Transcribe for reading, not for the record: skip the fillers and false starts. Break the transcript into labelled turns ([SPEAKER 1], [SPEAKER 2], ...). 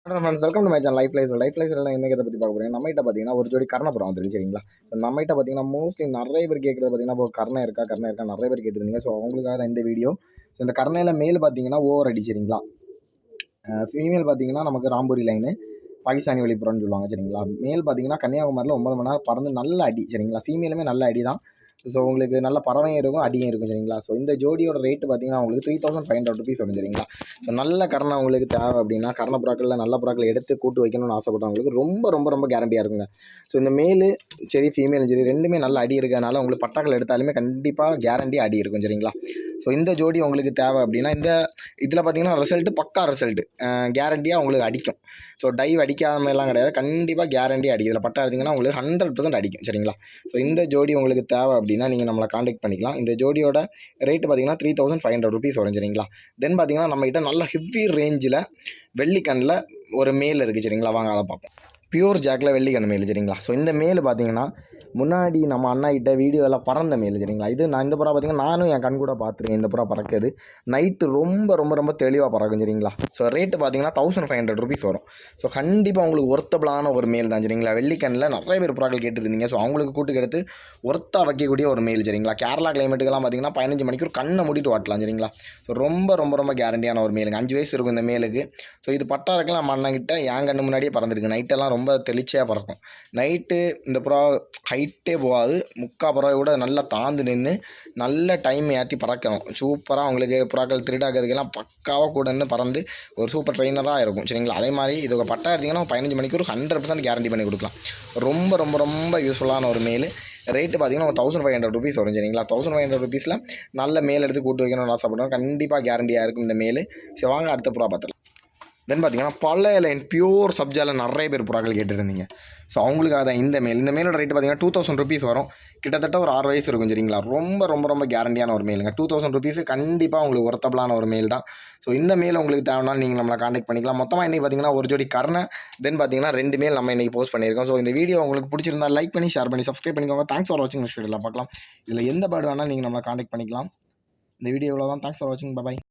[SPEAKER 1] Friends welcome to my channel life life என்ன இதை பற்றி பார்க்க போகிறீங்க. நம்மகிட்ட பார்த்தீங்கன்னா ஒரு ஜோடி கர்ணப்புறம் வந்துருக்கு சரிங்களா. நம்மகிட்ட பார்த்தீங்கன்னா மோஸ்ட்லி நிறைய பேர் கேட்குறது பார்த்தீங்கன்னா இப்போ கர்ணம் இருக்கா நிறைய பேர் கேட்டுருந்தீங்க. ஸோ அவங்களுக்காக தான் இந்த வீடியோ. ஸோ இந்த கர்ணையில் மேல் பார்த்தீங்கன்னா ஓவர் அடி சரிங்களா. ஃபீமேல் பார்த்தீங்கன்னா நமக்கு ராம்பூரி லைனு பாகிஸ்தானி வெளிப்புறம்னு சொல்லுவாங்க சரிங்களா. மேல் பார்த்தீங்கன்னா கன்னியாகுமரியில் 9 மணி நேரம் பறந்து நல்ல அடி சரிங்களா. ஃபீமேலுமே நல்ல அடி தான். ஸோ உங்களுக்கு நல்ல பறவையும் இருக்கும் அடியும் இருக்கும் சரிங்களா. ஸோ இந்த ஜோடியோட ரேட்டு பார்த்தீங்கன்னா உங்களுக்கு 3500 rupees வரும் சரிங்களா. ஸோ நல்ல கரணை உங்களுக்கு தேவை அப்படின்னா கரண புறாக்களில் நல்ல புறாக்களை எடுத்து கூட்டு வைக்கணும்னு ஆசைப்பட்டவங்களுக்கு ரொம்ப ரொம்ப ரொம்ப கேரண்டியாக இருக்குங்க. ஸோ இந்த மேலு சரி ஃபீமேலும் சரி ரெண்டுமே நல்ல அடி இருக்கிறதுனால உங்களுக்கு பட்டாக்கள் எடுத்தாலுமே கண்டிப்பாக கேரண்டி அடி இருக்கும் சரிங்களா. ஸோ இந்த ஜோடி உங்களுக்கு தேவை அப்படின்னா இந்த இதில் பார்த்தீங்கன்னா ரிசல்ட்டு பக்கா ரிசல்ட்டு கேரண்டியாக உங்களுக்கு அடிக்கும். ஸோ டைவ் அடிக்காத மாதிரிலாம் கிடையாது, கண்டிப்பாக கேரண்டி அடிக்கும். இதில் பட்டா எடுத்திங்கன்னா உங்களுக்கு 100% அடிக்கும் சரிங்களா. ஸோ இந்த ஜோடி உங்களுக்கு தேவை அப்படின்னா நீங்கள் நம்மளை காண்டாக்ட் பண்ணிக்கலாம். இந்த ஜோடியோட ரேட்டு பார்த்தீங்கன்னா 3500 rupees வரும் சரிங்களா. தென் பார்த்தீங்கன்னா நம்மகிட்ட நல்ல ஹெவி ரேஞ்சில் வெள்ளிக்கண்ணில் ஒரு மேல் இருக்குது சரிங்களா. வாங்க அதை பார்ப்போம். பியூர் ஜாக்கில் வெள்ளிக்கண்ணு மேல் சரிங்களா. ஸோ இந்த மேல் பார்த்தீங்கன்னா முன்னாடி நம்ம அண்ணா கிட்ட வீடியோவில் பறந்த மேல் சரிங்களா. இது நான் இந்த புறா பார்த்தீங்கன்னா நானும் என் கண் கூட பார்த்துருக்கேன். இந்த புறா பறக்குது நைட்டு ரொம்ப ரொம்ப ரொம்ப தெளிவாக பறக்கும் சரிங்களா. ஸோ ரேட்டு பார்த்தீங்கன்னா 1500 rupees வரும். ஸோ கண்டிப்பாக உங்களுக்கு ஒர்த்தபிளான ஒரு மேல் தான் சரிங்களா. வெள்ளிக்கண்ணில் நிறைய பேர் புறாக்கள் கேட்டுருந்தீங்க. ஸோ அவங்களுக்கு கூட்டுக்கு எடுத்து ஒர்த்தாக வைக்கக்கூடிய ஒரு மேல் சரிங்களா. கேரளா கிளைமேட்டுக்கெல்லாம் பார்த்தீங்கன்னா 15 மணிக்கு ஒரு கண்ணை மூடிட்டு வாட்டலாம் சரிங்களா. ஸோ ரொம்ப ரொம்ப ரொம்ப கேரண்டியான ஒரு மேலுங்க. 5 வயசு இருக்கும் இந்த மேலுக்கு. ஸோ இது பட்டா இருக்கலாம் நம்ம அண்ணங்கிட்ட என் கண்ணு முன்னாடியே பறந்துருக்கு. நைட்டெல்லாம் ரொம்ப தெளிச்சியாக பறக்கும். நைட்டு இந்த புறா ஹைட்டே போகாது, முக்கா புறா கூட நல்லா தாழ்ந்து நின்று நல்ல டைம் ஏற்றி பறக்கணும். சூப்பராக அவங்களுக்கு புறாக்கள் திருடாக்கிறதுக்கெல்லாம் பக்காவாக கூட நின்று பறந்து ஒரு சூப்பர் ட்ரெயினராக இருக்கும் சரிங்களா. அதே மாதிரி இது பட்டா எடுத்திங்கன்னா 15 மணிக்கு ஒரு 100% கேரண்டி பண்ணி கொடுக்கலாம். ரொம்ப ரொம்ப ரொம்ப யூஸ்ஃபுல்லான ஒரு மேல். ரேட்டு பார்த்தீங்கன்னா ஒரு 1500 rupees வரும் சரிங்களா. 1500 rupeesல நல்ல மேல் எடுத்து கூட்டு வைக்கணும்னு ஆசைப்படுறோம். கண்டிப்பாக கேரண்டியாக இருக்கும் இந்த மேல். சரி வாங்க அடுத்த புறா பார்த்துக்கலாம். தென் பார்த்தீங்கன்னா பழைய லைன் பியூர் சப்ஜாவில் நிறைய பேர் புறாக்கள் கேட்டுருந்தீங்க. ஸோ அவங்களுக்காக தான் இந்த மேலோட ரேட்டு பார்த்தீங்கன்னா 2000 rupees வரும். கிட்டத்தட்ட ஒரு 6 வயசு இருக்கும் சரிங்களா. ரொம்ப ரொம்ப ரொம்ப கேரண்டியான ஒரு மேலுங்க. 2000 rupees கண்டிப்பாக உங்களுக்கு ஒர்த்தபிளான ஒரு மேல் தான். ஸோ இந்த மேல் உங்களுக்கு தேவைனாலும் நீங்கள் நம்மளை காண்டாக்ட் பண்ணிக்கலாம். மொத்தமாக இன்றைக்கி பார்த்தீங்கன்னா ஒரு ஜோடி கர்ணை தென் பார்த்தீங்கன்னா 2 மேல் நம்ம இன்றைக்கி போஸ்ட் பண்ணியிருக்கோம். ஸோ இந்த வீடியோ உங்களுக்கு பிடிச்சிருந்தா லைக் பண்ணி ஷேர் பண்ணி சப்ஸ்கிரைப் பண்ணிக்கோங்க. தேங்க்ஸ் ஃபார் வாட்சிங். நெக்ஸ்ட் வீடியோவில் பார்க்கலாம். இதில் எந்த பேர்டு வேணால் நீங்கள் நம்மளை காண்டாக்ட் பண்ணிக்கலாம். இந்த வீடியோ இவ்வளோ தான். தேங்க்ஸ் ஃபார் வாட்சிங். பை.